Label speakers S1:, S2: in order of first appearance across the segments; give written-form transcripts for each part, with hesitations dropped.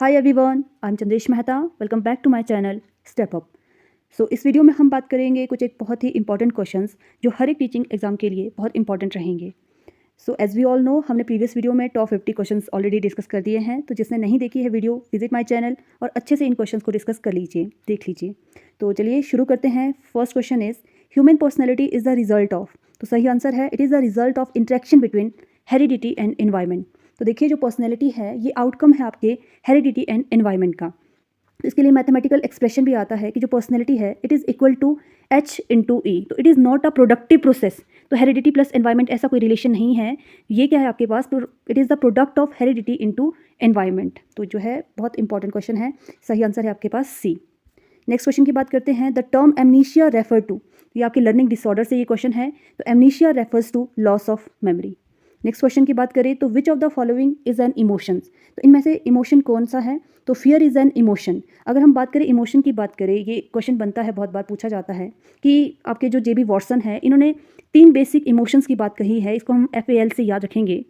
S1: Hi everyone, I am Chandresh Mehta. Welcome back to my channel step up. So इस video में हम बात करेंगे कुछ एक बहुत ही इंपॉर्टेंट क्वेश्चंस जो हर एक टीचिंग एग्जाम के लिए बहुत इंपॉर्टेंट रहेंगे। So as we all know, हमने प्रीवियस वीडियो में टॉप 50 क्वेश्चंस ऑलरेडी डिस्कस कर दिए हैं। तो जिसने नहीं देखी है वीडियो, विजिट माय चैनल और अच्छे से इन क्वेश्चंस को डिस्कस कर लीजिए, देख लीजिए। तो चलिए शुरू करते हैं। First question is human personality is the result of. तो सही आंसर है it is the result of interaction between heredity and environment. तो देखिए जो पर्सनैलिटी है ये आउटकम है आपके हेरिडिटी एंड एनवायरमेंट का। तो इसके लिए मैथमेटिकल एक्सप्रेशन भी आता है कि जो पर्सनैलिटी है it is equal to H into E. तो it is not a productive process. तो हेरिडिटी प्लस एनवायरमेंट ऐसा कोई रिलेशन नहीं है। ये क्या है आपके पास, तो it is the product of heredity into environment. तो जो है बहुत इंपॉर्टेंट क्वेश्चन है। सही आंसर है आपके पास सी। नेक्स्ट क्वेश्चन की बात करते हैं। The term amnesia refer to. ये आपके लर्निंग डिसऑर्डर से ये क्वेश्चन है। तो amnesia refers to loss of memory. Next question की बात करें तो which of the following is an emotions. तो इनमें से इमोशन कौन सा है, तो फियर इज़ एन इमोशन। अगर हम बात करें इमोशन की बात करें, ये क्वेश्चन बनता है, बहुत बार पूछा जाता है कि आपके जो JB वॉटसन है इन्होंने 3 बेसिक इमोशंस की बात कही है। इसको हम FAL से याद रखेंगे।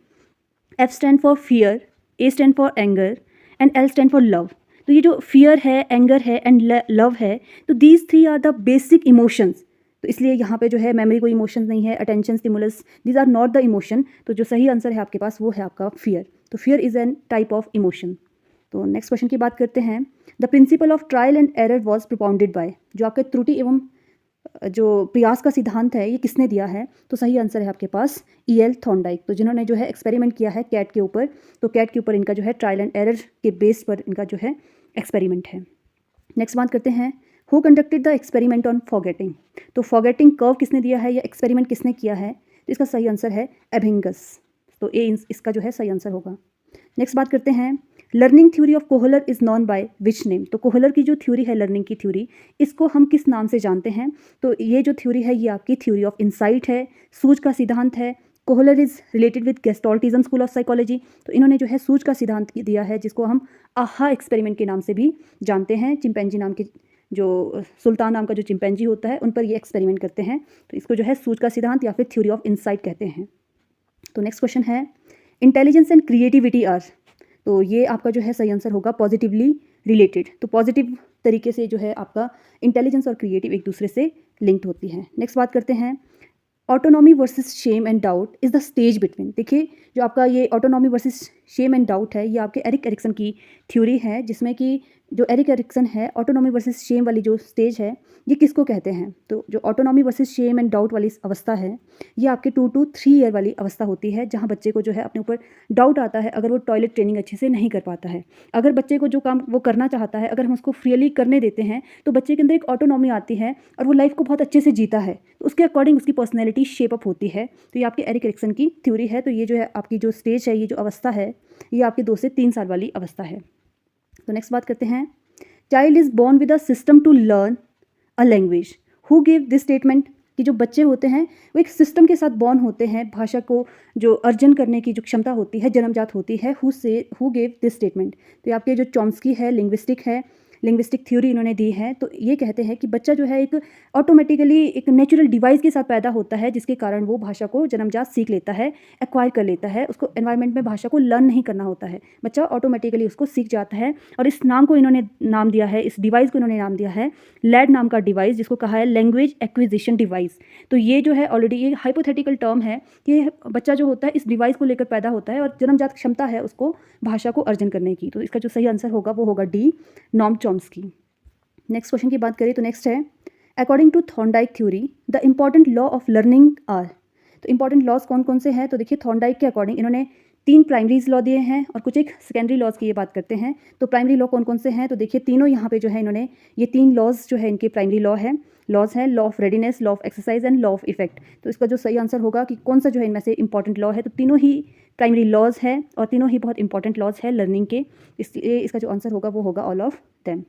S1: F stand for fear, A stand for anger and L stand for love. तो ये जो फियर है, एंगर है एंड लव है, तो these 3 are the basic emotions. तो इसलिए यहाँ पे जो है मेमोरी कोई इमोशन नहीं है, attention, stimulus, these are not the emotion. तो जो सही आंसर है आपके पास वो है आपका फियर। तो fear is an type of emotion. तो नेक्स्ट क्वेश्चन की बात करते हैं। The principle of trial and error was propounded bye. जो आपके त्रुटि एवं जो प्रयास का सिद्धांत है ये किसने दिया है, तो सही आंसर है आपके पास EL थॉर्नडाइक। तो जिन्होंने जो है एक्सपेरिमेंट किया है कैट के ऊपर, तो कैट के ऊपर इनका जो है ट्रायल एंड एरर के बेस पर इनका जो है एक्सपेरिमेंट है। नेक्स्ट बात करते हैं। Who conducted the experiment on forgetting. तो फॉरगेटिंग कर्व किसने दिया है या एक्सपेरिमेंट किसने किया है, तो इसका सही आंसर है एबिंगस। तो इसका जो है सही आंसर होगा। नेक्स्ट बात करते हैं। Learning theory of Kohler is known by which name. तो कोहलर की जो थ्योरी है लर्निंग की थ्योरी, इसको हम किस नाम से जानते हैं, तो ये जो थ्योरी है ये आपकी थ्योरी ऑफ इंसाइट है, सूझ का सिद्धांत है। Kohler is related with gestaltism school of psychology. तो इन्होंने जो है सूझ का सिद्धांत दिया है, जिसको हम आहा एक्सपेरिमेंट के नाम से भी जानते हैं। चिंपैंजी नाम के जो सुल्तान नाम का जो चिंपैंजी होता है उन पर ये एक्सपेरिमेंट करते हैं। तो इसको जो है सूझ का सिद्धांत या फिर थ्योरी ऑफ इंसाइट कहते हैं। तो नेक्स्ट क्वेश्चन है। Intelligence and creativity are. तो ये आपका जो है सही आंसर होगा पॉजिटिवली रिलेटेड। तो पॉजिटिव तरीके से जो है आपका इंटेलिजेंस और क्रिएटिव एक दूसरे से लिंक्ड होती है। नेक्स्ट बात करते हैं। Autonomy versus shame and doubt is the stage between. देखिए जो आपका ये autonomy versus shame and doubt है ये आपके एरिक एरिक्सन की थ्योरी है, जिसमें कि जो एरिक एरिक्सन है ऑटोनॉमी वर्सेस शेम वाली जो स्टेज है ये किसको कहते हैं, तो जो autonomy versus shame and doubt वाली अवस्था है ये आपके 2 to 3 ईयर वाली अवस्था होती है, जहाँ बच्चे को जो है अपने ऊपर डाउट आता है अगर वो टॉयलेट ट्रेनिंग अच्छे से नहीं कर पाता है। अगर बच्चे को जो काम वो करना चाहता है अगर हम उसको फ्रीली करने देते हैं तो बच्चे के अंदर एक ऑटोनॉमी आती है और वो लाइफ को बहुत अच्छे से जीता है। तो उसके अकॉर्डिंग उसकी पर्सनैलिटी शेप अप होती है। तो ये आपके एरिक एरिक्सन की थ्योरी है। तो ये जो है आपकी जो स्टेज है, ये जो अवस्था है ये आपके 2 से 3 साल वाली अवस्था है। तो नेक्स्ट बात करते हैं। Child is born with a system to learn a language. Who give this statement. कि जो बच्चे होते हैं वो एक सिस्टम के साथ बॉर्न होते हैं, भाषा को जो अर्जन करने की जो क्षमता होती है जन्मजात होती है। Who give this statement. तो ये आपके जो चॉम्स्की है लिंग्विस्टिक थ्योरी इन्होंने दी है। तो ये कहते हैं कि बच्चा जो है एक ऑटोमेटिकली एक नेचुरल डिवाइस के साथ पैदा होता है, जिसके कारण वो भाषा को जन्मजात सीख लेता है, एक्वायर कर लेता है। उसको एनवायरनमेंट में भाषा को लर्न नहीं करना होता है, बच्चा ऑटोमेटिकली उसको सीख जाता है। और इस नाम को इन्होंने नाम दिया है, इस डिवाइस को इन्होंने नाम दिया है लैड नाम का डिवाइस, जिसको कहा है लैंग्वेज एक्विजिशन डिवाइस। तो ये जो है ऑलरेडी ये हाइपोथेटिकल टर्म है कि बच्चा जो होता है इस डिवाइस को लेकर पैदा होता है और जन्मजात क्षमता है उसको भाषा को अर्जन करने की। तो इसका जो सही आंसर होगा वो होगा D, Noam Chomsky. Next question की बात करें तो नेक्स्ट है। According to Thorndike theory the important law of learning are. तो इंपॉर्टेंट लॉज कौन कौन से हैं, तो देखिए थॉर्नडाइक के अकॉर्डिंग इन्होंने 3 प्राइमरीज लॉ दिए हैं और कुछ एक सेकेंडरी लॉज की ये बात करते हैं। तो प्राइमरी लॉ कौन कौन से हैं, तो देखिए तीनों यहाँ पे जो है इन्होंने ये 3 लॉज जो है इनके प्राइमरी लॉज हैं law of readiness, law of exercise and law of effect. तो इसका जो सही आंसर होगा कि कौन सा जो है इनमें से इंपॉर्टेंट लॉ है, तो तीनों ही प्राइमरी लॉज है और तीनों ही बहुत इंपॉर्टेंट लॉज है लर्निंग के, इसलिए इसका जो आंसर होगा वो होगा ऑल ऑफ देम।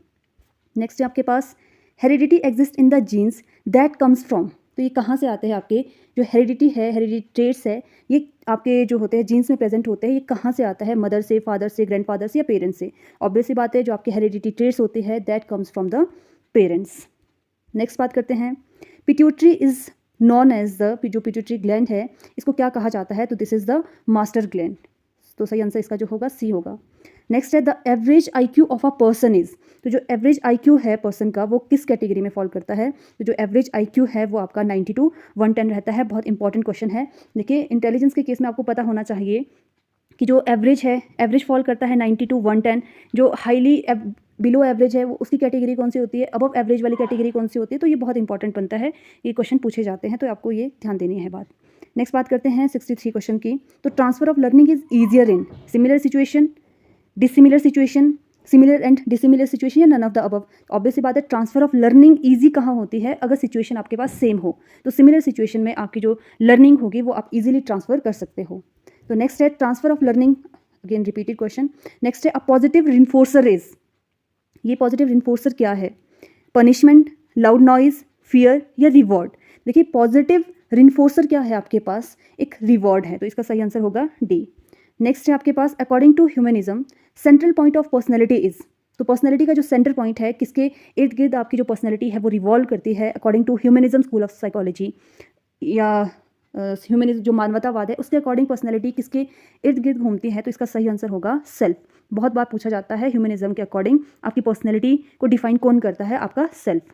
S1: नेक्स्ट है आपके पास। Heredity exist in the genes that comes from. तो ये कहाँ से आते हैं आपके जो हेरिडिटी है, हेरिडिटी ट्रेट्स है, ये आपके जो होते हैं जीन्स में प्रेजेंट होते हैं, ये कहाँ से आता है, मदर से, फादर से, ग्रैंडफादर से या पेरेंट्स से। ऑब्वियस सी बात है जो आपके हेरिडिटी ट्रेट्स होते हैं that comes from the parents. Next बात करते हैं। Pituitary is known as the, जो पिट्यूटरी ग्लैंड है इसको क्या कहा जाता है, तो this is the master gland. तो सही आंसर इसका जो होगा सी होगा। नेक्स्ट है the average IQ of a person is, तो जो एवरेज IQ है पर्सन का वो किस कैटेगरी में फॉल करता है? तो जो एवरेज IQ है वो आपका 90 to 110 रहता है। बहुत इंपॉर्टेंट क्वेश्चन है। देखिए इंटेलिजेंस के केस में आपको पता होना चाहिए कि जो एवरेज है, एवरेज फॉल करता है 90 to 110। जो हाईली बिलो एवरेज है वो उसकी कैटेगरी कौन सी होती है, अबव एवरेज वाली कैटेगरी कौन सी होती है? तो ये बहुत इंपॉर्टेंट बनता है, ये क्वेश्चन पूछे जाते हैं, तो आपको ये ध्यान देनी है बात। नेक्स्ट बात करते हैं 63 क्वेश्चन की। तो transfer of learning is easier in similar situation, dissimilar situation, similar and dissimilar situation या none of the above. Obvious सी बात है, ट्रांसफर ऑफ लर्निंग ईजी कहाँ होती है? अगर सिचुएशन आपके पास सेम हो। तो सिमिलर सिचुएशन में आपकी जो लर्निंग होगी वो आप इजीली ट्रांसफर कर सकते हो। तो नेक्स्ट है transfer of learning, again repeated question. Next है अ पॉजिटिव रिइंफोर्सर इज, ये पॉजिटिव रिइंफोर्सर क्या है? पनिशमेंट, लाउड नॉइज, फियर या रिवॉर्ड? देखिए पॉजिटिव रिइंफोर्सर क्या है आपके पास? एक रिवॉर्ड है, तो इसका सही आंसर होगा डी। नेक्स्ट है आपके पास according to humanism central point of personality is, तो पर्सनैलिटी का जो सेंटर पॉइंट है किसके इर्द गिर्द आपकी जो पर्सनैलिटी है वो रिवॉल्व करती है according to humanism school of psychology, या ह्यूमनिज्म जो मानवतावाद है उसके अकॉर्डिंग पर्सनैलिटी किसके इर्द गिर्द घूमती है? तो इसका सही आंसर होगा सेल्फ। बहुत बार पूछा जाता है ह्यूमनिज्म के अकॉर्डिंग आपकी पर्सनैलिटी को डिफाइन कौन करता है? आपका सेल्फ।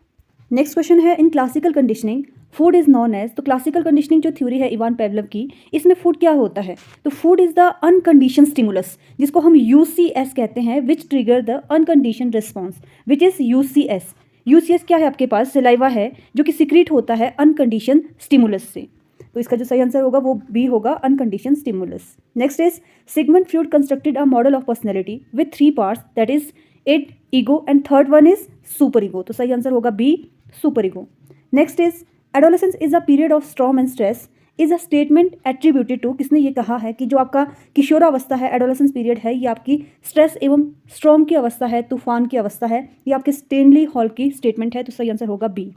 S1: नेक्स्ट क्वेश्चन है in classical conditioning food is known as, तो क्लासिकल कंडीशनिंग जो थ्योरी है इवान पेवलोव की, इसमें फूड क्या होता है? तो food is the unconditioned stimulus, जिसको हम UCS कहते हैं, which trigger the unconditioned response, which is UCS। UCS क्या है आपके पास? सलाइवा है जो कि सिक्रीट होता है अनकंडीशन स्टिमुलस से, तो इसका जो सही आंसर होगा वो बी होगा, unconditioned stimulus. Next is Sigmund Freud constructed a model of personality with 3 parts, that is id, ego and third one is super ego, तो सही आंसर होगा B, super ego. Next is adolescence is a period of storm and stress is a statement attributed to, किसने ये कहा है कि जो आपका किशोरावस्था है, एडोलेसेंस पीरियड है, ये आपकी स्ट्रेस एवं स्टॉर्म की अवस्था है, तूफान की अवस्था है, ये आपके स्टेनली हॉल की स्टेटमेंट है, तो सही आंसर होगा बी।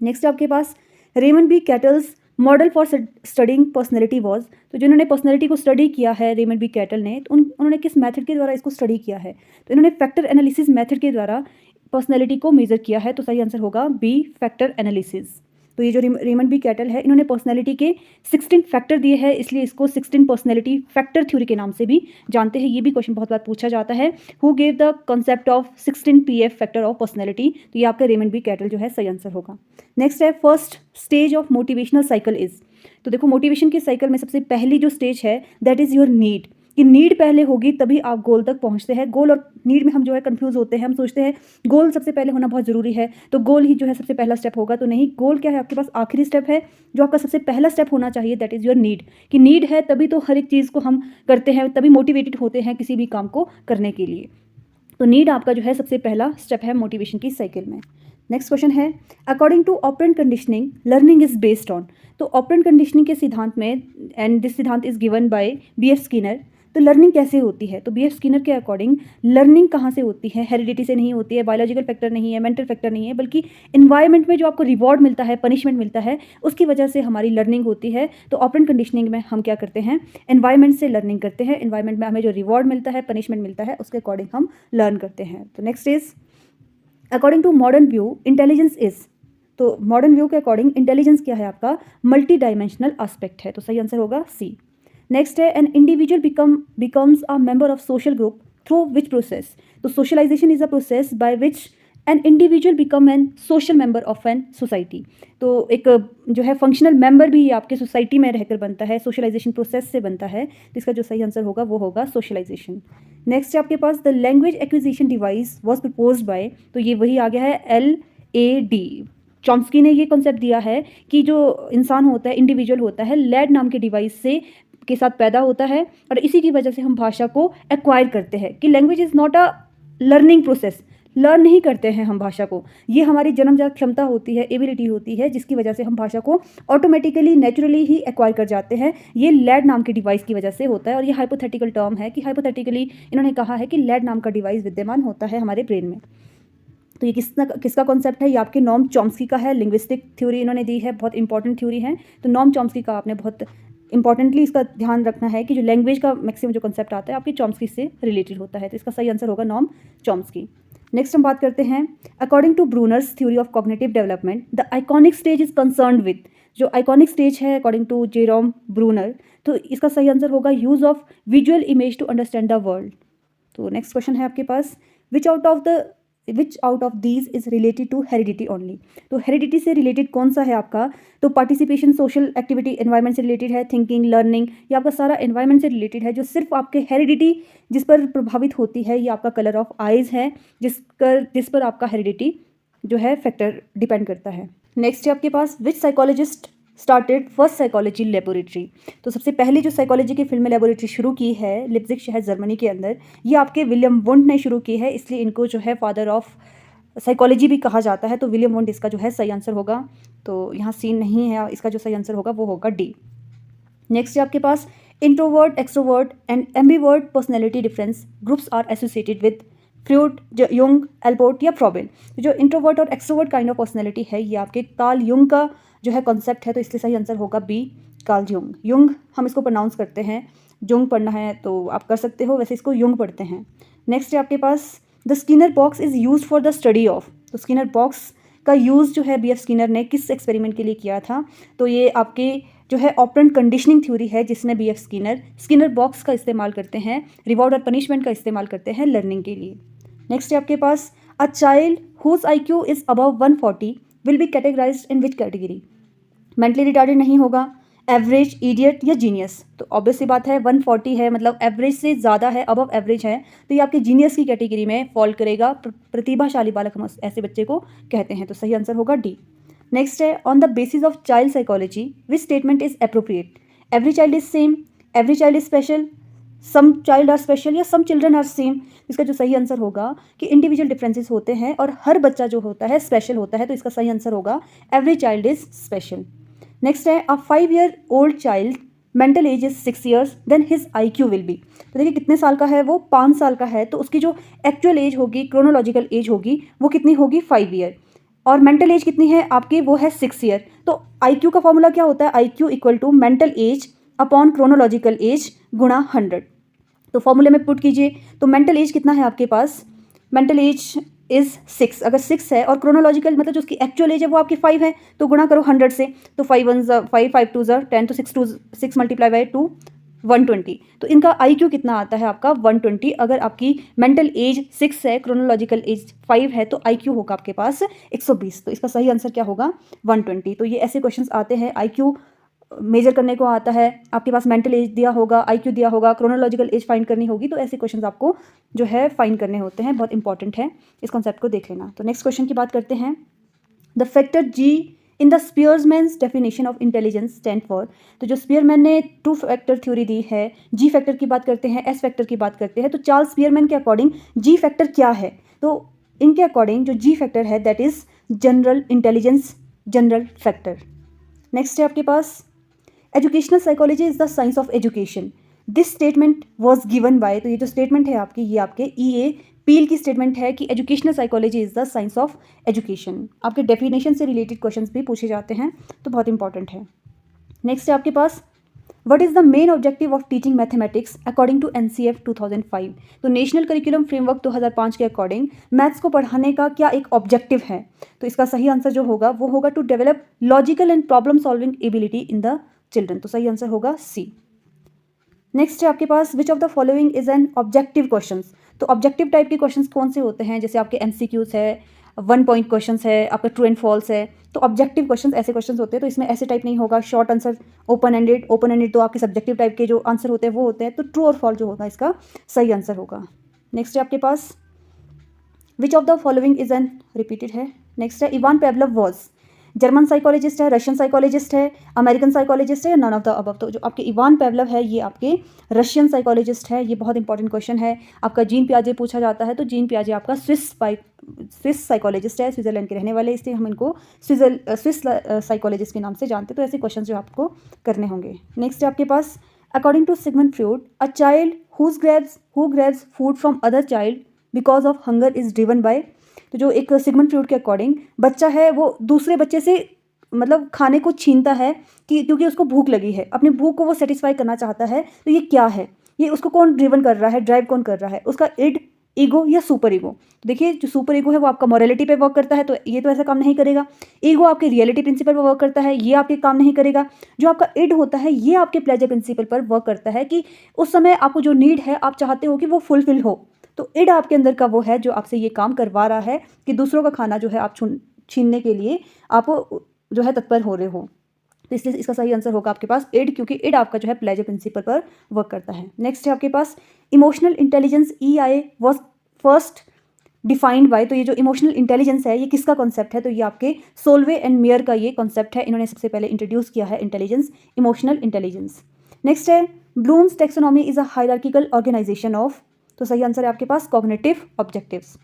S1: नेक्स्ट आपके पास Raymond B Cattell's model for studying personality was, तो जिन्होंने पर्सनैलिटी को स्टडी किया है रेमंड बी कैटल ने, तो उन्होंने किस मेथड के द्वारा इसको स्टडी किया है? तो इन्होंने फैक्टर एनालिसिस मेथड के द्वारा पर्सनैलिटी को मेजर किया है, तो सही आंसर होगा बी, फैक्टर एनालिसिस। तो ये जो रेमंड बी कैटल है इन्होंने पर्सनैलिटी के 16 फैक्टर दिए हैं, इसलिए इसको 16 पर्सनैलिटी फैक्टर थ्योरी के नाम से भी जानते हैं। ये भी क्वेश्चन बहुत बार पूछा जाता है, who gave the concept of 16 PF factor of personality, तो ये आपका रेमंड बी कैटल जो है सही आंसर होगा। नेक्स्ट है first stage of motivational cycle is, तो देखो मोटिवेशन के साइकिल में सबसे पहली जो स्टेज है दैट इज़ योर नीड, कि नीड पहले होगी तभी आप गोल तक पहुंचते हैं। गोल और नीड में हम जो है कंफ्यूज होते हैं, हम सोचते हैं गोल सबसे पहले होना बहुत ज़रूरी है, तो गोल ही जो है सबसे पहला स्टेप होगा, तो नहीं, गोल क्या है आपके पास आखिरी स्टेप है, जो आपका सबसे पहला स्टेप होना चाहिए दैट इज़ योर नीड, कि नीड है तभी तो हर एक चीज़ को हम करते हैं, तभी मोटिवेटेड होते हैं किसी भी काम को करने के लिए। तो नीड आपका जो है सबसे पहला स्टेप है मोटिवेशन की साइकिल में। नेक्स्ट क्वेश्चन है according to operant conditioning learning is based on, तो ऑपरेंट कंडीशनिंग के सिद्धांत में, एंड दिस सिद्धांत is given by BF Skinner, तो लर्निंग कैसे होती है? तो BF स्किनर के अकॉर्डिंग लर्निंग कहाँ से होती है? हेरिडिटी से नहीं होती है, बायोलॉजिकल फैक्टर नहीं है, मेंटल फैक्टर नहीं है, बल्कि इन्वायरमेंट में जो आपको रिवॉर्ड मिलता है, पनिशमेंट मिलता है, उसकी वजह से हमारी लर्निंग होती है। तो ऑपरेंट कंडीशनिंग में हम क्या करते हैं? एनवायरमेंट से लर्निंग करते हैं, एनवायरमेंट में हमें जो रिवॉर्ड मिलता है, पनिशमेंट मिलता है, उसके अकॉर्डिंग हम लर्न करते हैं। तो next is according to modern view intelligence is, तो मॉडर्न व्यू के अकॉर्डिंग इंटेलिजेंस क्या है आपका? मल्टी डायमेंशनल एस्पेक्ट है, तो सही आंसर होगा सी। नेक्स्ट है an individual becomes a member of social group through which process, तो socialization is a process by which an individual become an social member of an society, तो एक जो है फंक्शनल मेंबर भी आपके society में रहकर बनता है, सोशलाइजेशन प्रोसेस से बनता है, तो इसका जो सही आंसर होगा वो होगा सोशलाइजेशन। नेक्स्ट आपके पास the language acquisition device was proposed by, तो ये वही आ गया है LAD, चॉम्स्की ने ये कॉन्सेप्ट दिया है कि जो इंसान होता है, इंडिविजुअल होता है, लैड नाम के डिवाइस से के साथ पैदा होता है, और इसी की वजह से हम भाषा को एक्वायर करते हैं, कि language is not a learning process, learn नहीं करते हैं हम भाषा को, ये हमारी जन्मजात क्षमता होती है, एबिलिटी होती है, जिसकी वजह से हम भाषा को ऑटोमेटिकली नेचुरली ही एक्वायर कर जाते हैं। ये लैड नाम के डिवाइस की वजह से होता है, और ये हाइपोथेटिकल टर्म है कि हाइपोथेटिकली इन्होंने कहा है कि लैड नाम का डिवाइस विद्यमान होता है हमारे ब्रेन में। तो ये किसका कॉन्सेप्ट है? ये आपके नॉम चॉम्स्की का है, लिंग्विस्टिक थ्योरी इन्होंने दी है, बहुत इंपॉर्टेंट थ्योरी है। तो नॉम चॉम्स्की का आपने बहुत इंपॉर्टेंटली इसका ध्यान रखना है कि जो लैंग्वेज का मैक्सिमम जो कॉन्सेप्ट आता है आपकी चॉम्स्की से रिलेटेड होता है, तो इसका सही आंसर होगा नॉम चॉम्स्की। नेक्स्ट हम बात करते हैं according to Bruner's theory of cognitive development the iconic stage is concerned with, जो आइकॉनिक स्टेज है अकॉर्डिंग टू जेरोम ब्रूनर, तो इसका सही आंसर होगा use of visual image to understand the world, तो नेक्स्ट क्वेश्चन है आपके पास, which out of these is related to heredity only. तो हेरिडिटी से रिलेटेड कौन सा है आपका, तो पार्टिसिपेशन, सोशल एक्टिविटी, एनवायरनमेंट से रिलेटेड है, थिंकिंग, लर्निंग, ये आपका सारा एनवायरनमेंट से रिलेटेड है। जो सिर्फ आपके हेरिडिटी जिस पर प्रभावित होती है ये आपका कलर ऑफ आइज़ है, जिस पर आपका हेरिडिटी जो है फैक्टर डिपेंड करता है। नेक्स्ट है आपके पास, which psychologist started first psychology laboratory. तो सबसे पहले जो साइकोलॉजी की फील्ड में लेबोरेटरी शुरू की है लिप्जिग शहर जर्मनी के अंदर, ये आपके विलियम वुंड ने शुरू की है, इसलिए इनको जो है फादर ऑफ साइकोलॉजी भी कहा जाता है। तो विलियम वुंड इसका जो है सही आंसर होगा। तो यहाँ सीन नहीं है, इसका जो सही आंसर होगा वो होगा डी। नेक्स्ट है आपके पास, introvert, extrovert and ambivert personality difference groups are associated with Freud, Jung, Allport या फ्रॉबेल। तो जो इंट्रोवर्ट और एक्सट्रोवर्ट काइंड ऑफ पर्सनैलिटी है ये आपके कार्ल युंग का जो है कॉन्सेप्ट है, तो इसलिए सही आंसर होगा बी, कार्ल युंग। युंग हम इसको प्रोनाउंस करते हैं, जुंग पढ़ना है तो आप कर सकते हो, वैसे इसको युंग पढ़ते हैं। नेक्स्ट है आपके पास, the Skinner box is use for the study of. तो स्किनर बॉक्स का यूज़ जो है BF स्किनर ने किस एक्सपेरिमेंट के लिए किया था, तो ये आपके जो है ऑपरेंट कंडीशनिंग थ्योरी है जिसमें BF स्किनर बॉक्स का इस्तेमाल करते हैं, रिवॉर्ड और पनिशमेंट का इस्तेमाल करते हैं लर्निंग के लिए। नेक्स्ट है आपके पास, a child whose IQ is above 140 will be categorized in which category. Mentally retarded नहीं होगा, एवरेज, इडियट या जीनियस। तो ऑब्वियसली बात है 140 है मतलब एवरेज से ज़्यादा है, अबव एवरेज है, तो ये आपके जीनियस की कैटेगरी में फॉल करेगा। प्रतिभाशाली बालक हम ऐसे बच्चे को कहते हैं, तो सही आंसर होगा डी। नेक्स्ट है, on the basis of child psychology which statement is appropriate. Every child is same, every child is special, some child are special या सम चिल्ड्रन आर सेम। इसका जो सही आंसर होगा कि इंडिविजुअल डिफरेंसेस होते हैं और हर बच्चा जो होता है स्पेशल होता है, तो इसका सही आंसर होगा every child is special. Next है, a 5-year-old child mental age is 6 years then his IQ will be. तो देखिए कितने साल का है वो, 5 साल का है, तो उसकी जो एक्चुअल एज होगी, क्रोनोलॉजिकल एज होगी, वो कितनी होगी 5 year, और मेंटल एज कितनी है आपकी, वो है 6 year। तो IQ का फॉर्मूला क्या होता है, IQ equal to mental age upon chronological age गुणा 100। तो फॉर्मूले में पुट कीजिए, तो मेंटल एज कितना है आपके पास, मेंटल एज इज़ 6, अगर 6 है और क्रोनोलॉजिकल मतलब जो उसकी एक्चुअल एज है वो आपकी 5 है, तो गुणा करो 100 से, तो 5 1 5 5 2 10, तो 6 मल्टीप्लाई बाई 2 120। तो इनका IQ कितना आता है आपका 120। अगर आपकी मेंटल एज 6 है, क्रोनोलॉजिकल एज 5 है, तो IQ होगा आपके पास 120। तो इसका सही आंसर क्या होगा 120। तो ये ऐसे क्वेश्चंस आते हैं, IQ मेजर करने को आता है, आपके पास मेंटल एज दिया होगा, IQ दिया होगा, क्रोनोलॉजिकल एज फाइंड करनी होगी, तो ऐसे क्वेश्चंस आपको जो है फाइंड करने होते हैं, बहुत इंपॉर्टेंट है, इस कॉन्सेप्ट को देख लेना। तो नेक्स्ट क्वेश्चन की बात करते हैं, the factor G in the स्पीयरमैन्स definition of intelligence stand for. तो जो स्पीयरमैन ने 2 फैक्टर थ्योरी दी है, G फैक्टर की बात करते हैं, S फैक्टर की बात करते हैं, तो चार्ल्स स्पीयरमैन के अकॉर्डिंग G फैक्टर क्या है, तो इनके अकॉर्डिंग जो G फैक्टर है that is general intelligence, general factor. Next है आपके पास, educational psychology is the science of education, this statement was given by. तो ये जो स्टेटमेंट है आपकी, ये आपके EA पील की स्टेटमेंट है कि educational psychology is the science of education. आपके डेफिनेशन से रिलेटेड क्वेश्चंस भी पूछे जाते हैं, तो बहुत इंपॉर्टेंट है। नेक्स्ट है आपके पास, what is the main objective of teaching mathematics according to NCF 2005। तो नेशनल करिकुलम फ्रेमवर्क 2005 के अकॉर्डिंग मैथ्स को पढ़ाने का क्या एक ऑब्जेक्टिव है, तो इसका सही आंसर जो होगा वो होगा to develop logical and problem solving ability in the children. तो सही आंसर होगा C। नेक्स्ट है आपके पास, which of the following is an objective questions. तो ऑब्जेक्टिव टाइप के क्वेश्चंस कौन से होते हैं, जैसे आपके MCQs है, 1 पॉइंट क्वेश्चंस है, आपका ट्रू एंड फॉल्स है, तो ऑब्जेक्टिव क्वेश्चंस ऐसे क्वेश्चंस होते हैं। तो इसमें ऐसे टाइप नहीं होगा, शॉर्ट आंसर, ओपन एंडेड तो आपके सब्जेक्टिव टाइप के जो आंसर होते हैं वो होते हैं, तो ट्रू और फॉल्स जो होगा इसका सही आंसर होगा। नेक्स्ट है आपके पास, which of the following is an repeated है। नेक्स्ट है, Ivan Pavlov was German psychologist है, रशियन साइकोलॉजिस्ट है, अमेरिकन साइकोलॉजिस्ट है, या नन ऑफ द अबव। तो जो आपके इवान पेवलोव है ये आपके रशियन साइकोलॉजिस्ट है, ये बहुत इंपॉर्टेंट क्वेश्चन है। आपका जीन पियाजे पूछा जाता है, तो जीन पियाजे आपका स्विस साइकोलॉजिस्ट है, स्विट्जरलैंड के रहने वाले, इसलिए हम इनको स्विस साइकोलॉजिस्ट के नाम से जानते हैं। तो ऐसे क्वेश्चन जो आपको करने होंगे। नेक्स्ट है आपके पास, according to Sigmund Freud, a child who grabs food from other child because of hunger is driven by. तो जो एक सिगमंड फ्रॉइड के अकॉर्डिंग बच्चा है वो दूसरे बच्चे से मतलब खाने को छीनता है कि क्योंकि उसको भूख लगी है, अपनी भूख को वो सेटिस्फाई करना चाहता है। तो ये क्या है, ये उसको कौन ड्रिवन कर रहा है, ड्राइव कौन कर रहा है, उसका ईगो या सुपर ईगो। देखिए जो सुपर ईगो है वो आपका मॉरलिटी पे वर्क करता है, तो ये तो ऐसा काम नहीं करेगा। ईगो आपके रियलिटी प्रिंसिपल पर वर्क करता है, ये आपके काम नहीं करेगा। जो आपका इड होता है ये आपके प्लेजर प्रिंसिपल पर वर्क करता है कि उस समय आपको जो नीड है आप चाहते हो कि वो फुलफिल हो, तो इड आपके अंदर का वो है जो आपसे ये काम करवा रहा है कि दूसरों का खाना जो है आप छीनने के लिए आप जो है तत्पर हो रहे हो। तो इसलिए इसका सही आंसर होगा आपके पास इड, क्योंकि इड आपका जो है प्लेजर प्रिंसिपल पर वर्क करता है। नेक्स्ट है आपके पास emotional intelligence EI was first defined by. तो ये जो इमोशनल इंटेलिजेंस है ये किसका कॉन्सेप्ट है? तो ये आपके सोल्वे एंड मेयर का ये कॉन्सेप्ट है, इन्होंने सबसे पहले इंट्रोड्यूस किया है इंटेलिजेंस, इमोशनल इंटेलिजेंस। नेक्स्ट है Bloom's taxonomy is a hierarchical organization of. तो सही आंसर है आपके पास कॉग्निटिव ऑब्जेक्टिव्स।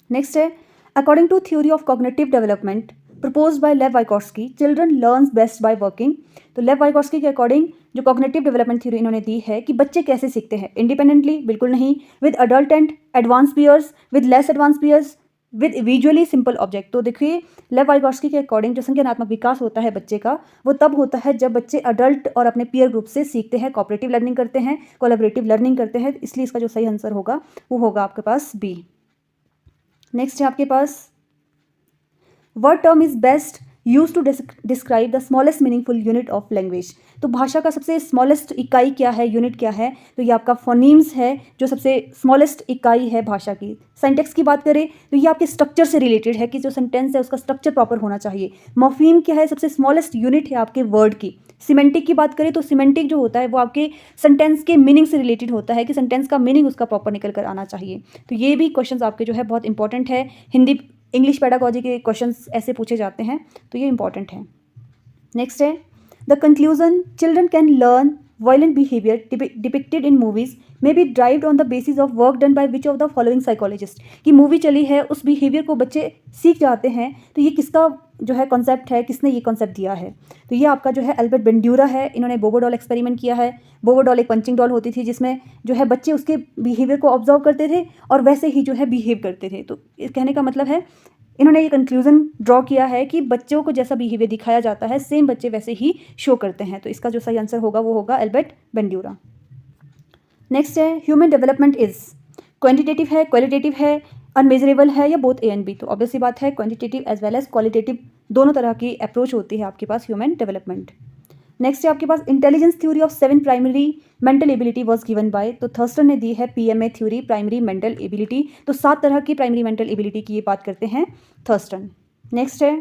S1: नेक्स्ट है according to theory of cognitive development proposed by Lev Vygotsky, children learns best by working. तो लेव वाइगोट्स्की के according जो कॉग्निटिव डेवलपमेंट थ्योरी इन्होंने दी है कि बच्चे कैसे सीखते हैं, इंडिपेंडेंटली बिल्कुल नहीं, with adult and advance peers, with less advance peers, with visually simple object. तो देखिए लेव वाइगोट्स्की के अकॉर्डिंग जो संज्ञानात्मक विकास होता है बच्चे का वो तब होता है जब बच्चे अडल्ट और अपने पीयर ग्रुप से सीखते हैं, कोऑपरेटिव लर्निंग करते हैं, कोलैबोरेटिव लर्निंग करते हैं। इसलिए इसका जो सही आंसर होगा वो होगा आपके पास बी। नेक्स्ट है आपके पास What term is best used to describe the smallest meaningful unit of language? तो भाषा का सबसे स्मॉलेस्ट इकाई क्या है, यूनिट क्या है? तो ये आपका फोनीम्स है जो सबसे स्मॉलेस्ट इकाई है भाषा की। सेंटेक्स की बात करें तो ये आपके स्ट्रक्चर से रिलेटेड है कि जो सेंटेंस है उसका स्ट्रक्चर प्रॉपर होना चाहिए। मॉर्फीम क्या है? सबसे स्मॉलेस्ट यूनिट है आपके वर्ड की। सिमेंटिक की बात करें तो सिमेंटिक जो होता है वो आपके सेंटेंस के मीनिंग से रिलेटेड होता है कि सेंटेंस का मीनिंग उसका प्रॉपर निकल कर आना चाहिए। तो ये भी क्वेश्चंस आपके जो है बहुत इंपॉर्टेंट है, हिंदी इंग्लिश पेडागॉजी के क्वेश्चंस ऐसे पूछे जाते हैं, तो ये इंपॉर्टेंट है। नेक्स्ट है the conclusion children can learn violent behaviour depicted in movies may be derived on the basis of work done by which of the following psychologist. कि मूवी चली है उस बिहेवियर को बच्चे सीख जाते हैं, तो ये किसका जो है कॉन्सेप्ट है, किसने ये कॉन्सेप्ट दिया है? तो ये आपका जो है अल्बर्ट बेंड्यूरा है, इन्होंने बोबो डॉल एक्सपेरिमेंट किया है। बोबो डॉल एक पंचिंग डॉल होती थी जिसमें जो है बच्चे उसके बिहेवियर को ऑब्जर्व करते थे और वैसे ही जो है बिहेव करते थे। तो कहने का मतलब है इन्होंने ये कंक्लूजन ड्रॉ किया है कि बच्चों को जैसा बिहेवियर दिखाया जाता है सेम बच्चे वैसे ही शो करते हैं। तो इसका जो सही आंसर होगा वो होगा अल्बर्ट बेंड्यूरा। नेक्स्ट है ह्यूमन डेवलपमेंट इज क्वांटिटेटिव है, क्वालिटेटिव है, अनमेजरेबल है या बोथ A एंड B। तो ऑब्वियस सी बात है quantitative as well as qualitative दोनों तरह की अप्रोच होती है आपके पास ह्यूमन डेवलपमेंट। नेक्स्ट है आपके पास intelligence theory of 7 primary mental ability was given by. तो थर्स्टन ने दी है PMA theory primary mental ability. तो 7 तरह की प्राइमरी मेंटल एबिलिटी की ये बात करते हैं थर्स्टन। नेक्स्ट है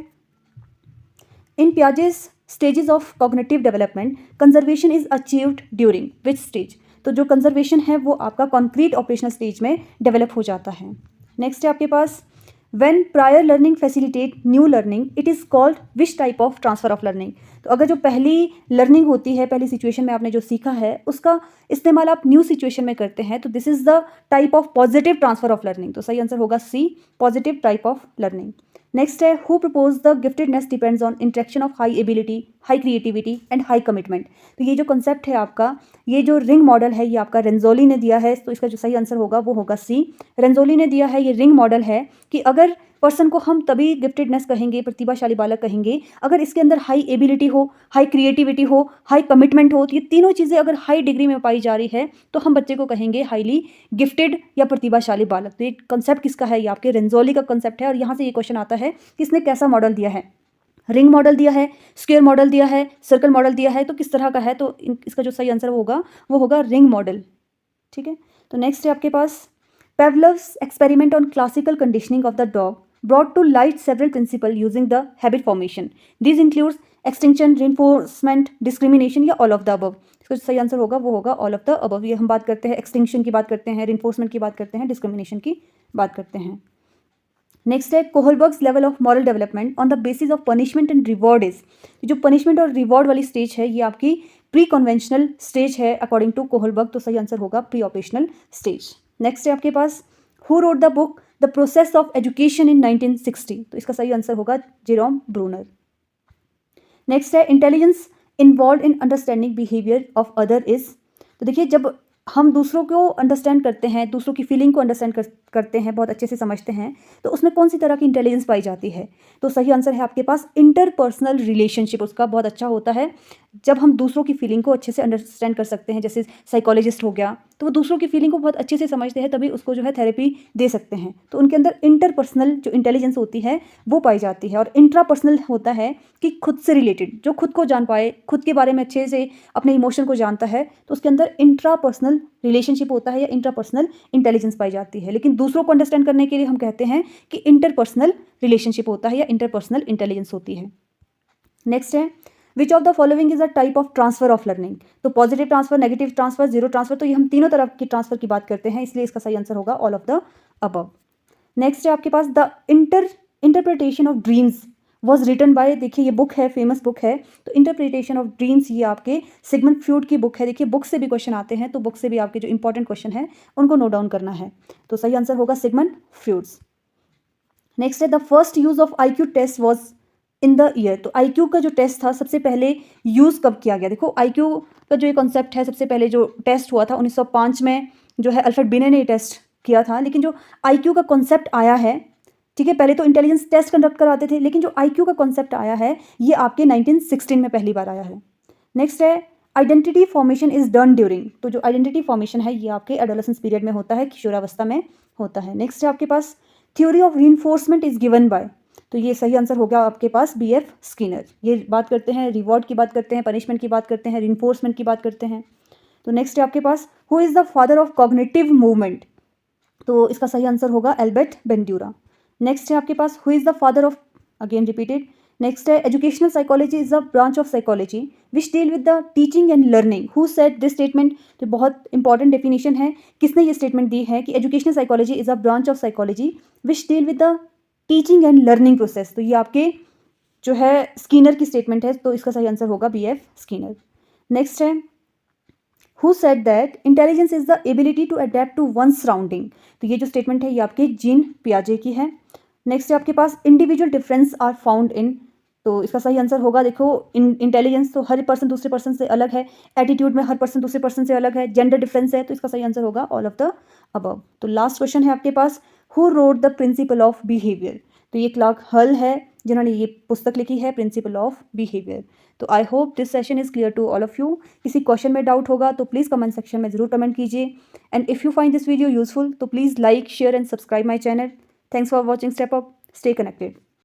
S1: in Piaget's stages of cognitive development conservation is achieved during which stage. तो जो कंजर्वेशन है वो आपका कॉन्क्रीट ऑपरेशनल स्टेज में डेवलप हो जाता है। नेक्स्ट है आपके पास When prior learning facilitate new learning, it is called which type of transfer of learning। तो अगर जो पहली लर्निंग होती है, पहली सिचुएशन में आपने जो सीखा है उसका इस्तेमाल आप न्यू सिचुएशन में करते हैं, तो this is the type of positive transfer of learning. तो सही आंसर होगा C, positive type of learning. Next है who propose the giftedness depends on interaction of high ability, high creativity and high commitment. तो ये जो concept है आपका, ये जो रिंग मॉडल है ये आपका रेंजोली ने दिया है। तो इसका जो सही आंसर होगा वो होगा C, रेंजोली ने दिया है। ये रिंग मॉडल है कि अगर पर्सन को हम तभी गिफ्टेडनेस कहेंगे, प्रतिभाशाली बालक कहेंगे, अगर इसके अंदर हाई एबिलिटी हो, हाई क्रिएटिविटी हो, हाई कमिटमेंट हो। तो ये तीनों चीज़ें अगर हाई डिग्री में पाई जा रही है तो हम बच्चे को कहेंगे हाईली गिफ्टेड या प्रतिभाशाली बालक। तो ये कंसेप्ट किसका है? ये आपके रेंजोली का कंसेप्ट है। और यहाँ से ये क्वेश्चन आता है कि इसने कैसा मॉडल दिया है, रिंग मॉडल दिया है, स्क्वायर मॉडल दिया है, सर्कल मॉडल दिया है, तो किस तरह का है? तो इसका जो सही आंसर होगा वो होगा रिंग मॉडल। ठीक है, तो नेक्स्ट है आपके पास Pavlov's experiment on classical conditioning of the dog brought to light several principles using the habit formation. These includes extinction, reinforcement, discrimination या all of the above। इसका सही आंसर होगा वो होगा all of the above। ये हम बात करते हैं एक्सटिंक्शन की बात करते हैं, reinforcement की बात करते हैं, discrimination की बात करते हैं। नेक्स्ट है Kohlberg's level of moral development on the basis of punishment and reward is. जो पनिशमेंट और रिवॉर्ड वाली स्टेज है ये आपकी प्री कन्वेंशनल स्टेज है अकॉर्डिंग टू कोहलबर्ग। तो सही आंसर होगा प्री ऑपरेशनल स्टेज। नेक्स्ट है आपके पास who wrote the book the process of education in 1960। तो इसका सही आंसर होगा जेरोम ब्रूनर। नेक्स्ट है intelligence involve in understanding behaviour of other is. तो देखिए जब हम दूसरों को अंडरस्टैंड करते हैं, दूसरों की फीलिंग को अंडरस्टैंड करते हैं, बहुत अच्छे से समझते हैं, तो उसमें कौन सी तरह की इंटेलिजेंस पाई जाती है? तो सही आंसर है आपके पास इंटरपर्सनल रिलेशनशिप, उसका बहुत अच्छा होता है। जब हम दूसरों की फीलिंग को अच्छे से अंडरस्टैंड कर सकते हैं, जैसे साइकोलॉजिस्ट हो गया, तो वो दूसरों की फीलिंग को बहुत अच्छे से समझते हैं, तभी उसको जो है थेरेपी दे सकते हैं। तो उनके अंदर इंटरपर्सनल जो इंटेलिजेंस होती है वो पाई जाती है। और इंट्रापर्सनल होता है कि खुद से रिलेटेड, जो खुद को जान पाए, खुद के बारे में अच्छे से अपने इमोशन को जानता है, तो उसके अंदर इंट्रापर्सनल रिलेशनशिप होता है या इंट्रापर्सनल इंटेलिजेंस पाई जाती है। लेकिन दूसरों को अंडरस्टैंड करने के लिए हम कहते हैं कि इंटरपर्सनल रिलेशनशिप होता है या इंटरपर्सनल इंटेलिजेंस होती है। नेक्स्ट है, which of the following is a type of transfer of learning. तो positive transfer, negative transfer, zero transfer, तो ये हम तीनों तरह की ट्रांसफर की बात करते हैं, इसलिए इसका सही आंसर होगा all of the above. Next है आपके पास, the interpretation of dreams was written by, देखिए ये बुक है, फेमस बुक है, तो इंटरप्रिटेशन ऑफ ड्रीम्स ये आपके सिगमंड फ्रॉइड की बुक है। देखिए बुक से भी क्वेश्चन आते हैं, तो बुक से भी आपके जो इंपॉर्टेंट क्वेश्चन है उनको नोट डाउन करना है। तो सही आंसर होगा सिगमंड फ्रॉइड्स। नेक्स्ट है, the first use of IQ test was in the year. तो IQ का जो टेस्ट था सबसे पहले यूज़ कब किया गया? देखो IQ का जो ये कॉन्सेप्ट है, सबसे पहले जो टेस्ट हुआ था 1905 में, जो है अल्फ्रेड बिने ने टेस्ट किया था। लेकिन जो IQ का कॉन्सेप्ट आया है, ठीक है, पहले तो इंटेलिजेंस टेस्ट कंडक्ट कराते थे, लेकिन जो IQ का कॉन्सेप्ट आया है ये आपके 1916 में पहली बार आया है। नेक्स्ट है, identity formation is done during. तो जो आइडेंटिटी फॉर्मेशन है ये आपके एडोलेसेंस पीरियड में होता है, किशोरावस्था में होता है। नेक्स्ट है आपके पास, theory of reinforcement is given by. तो ये सही आंसर हो गया आपके पास BF स्किनर। ये बात करते हैं रिवॉर्ड की, बात करते हैं पनिशमेंट की, बात करते हैं रीइंफोर्समेंट की, बात करते हैं। तो नेक्स्ट है आपके पास, who is the father of cognitive movement. तो इसका सही आंसर होगा एल्बर्ट बेंड्यूरा। नेक्स्ट है आपके पास, who is the father of, again repeated. Next है, educational psychology is a branch of psychology which deal with the teaching and learning. Who said this statement. तो बहुत इंपॉर्टेंट डेफिनेशन है, किसने ये स्टेटमेंट दी है कि educational psychology is a branch of psychology which deal with the teaching and learning process. तो ये आपके जो है स्किनर की स्टेटमेंट है, तो इसका सही आंसर होगा BF स्किनर। नेक्स्ट है, who said that intelligence is the ability to adapt to one surrounding. तो ये जो स्टेटमेंट है ये आपके जीन पियाजे की है। नेक्स्ट है आपके पास, individual difference are found in. तो इसका सही आंसर होगा, देखो इंटेलिजेंस तो हर पर्सन दूसरे पर्सन से अलग है, एटीट्यूड में हर पर्सन दूसरे पर्सन से अलग है, जेंडर डिफरेंस है, तो इसका सही आंसर होगा ऑल ऑफ द अबव। तो लास्ट क्वेश्चन है आपके पास, who wrote the principle of behaviour. तो ये क्लार्क हल है जिन्होंने ये पुस्तक लिखी है, प्रिंसिपल ऑफ बिहेवियर। तो I hope this session is clear to all of you. किसी क्वेश्चन में डाउट होगा तो प्लीज़ कमेंट सेक्शन में ज़रूर कमेंट कीजिए। And if you find this video useful तो please like, share and subscribe my channel. Thanks for watching step up. Stay connected.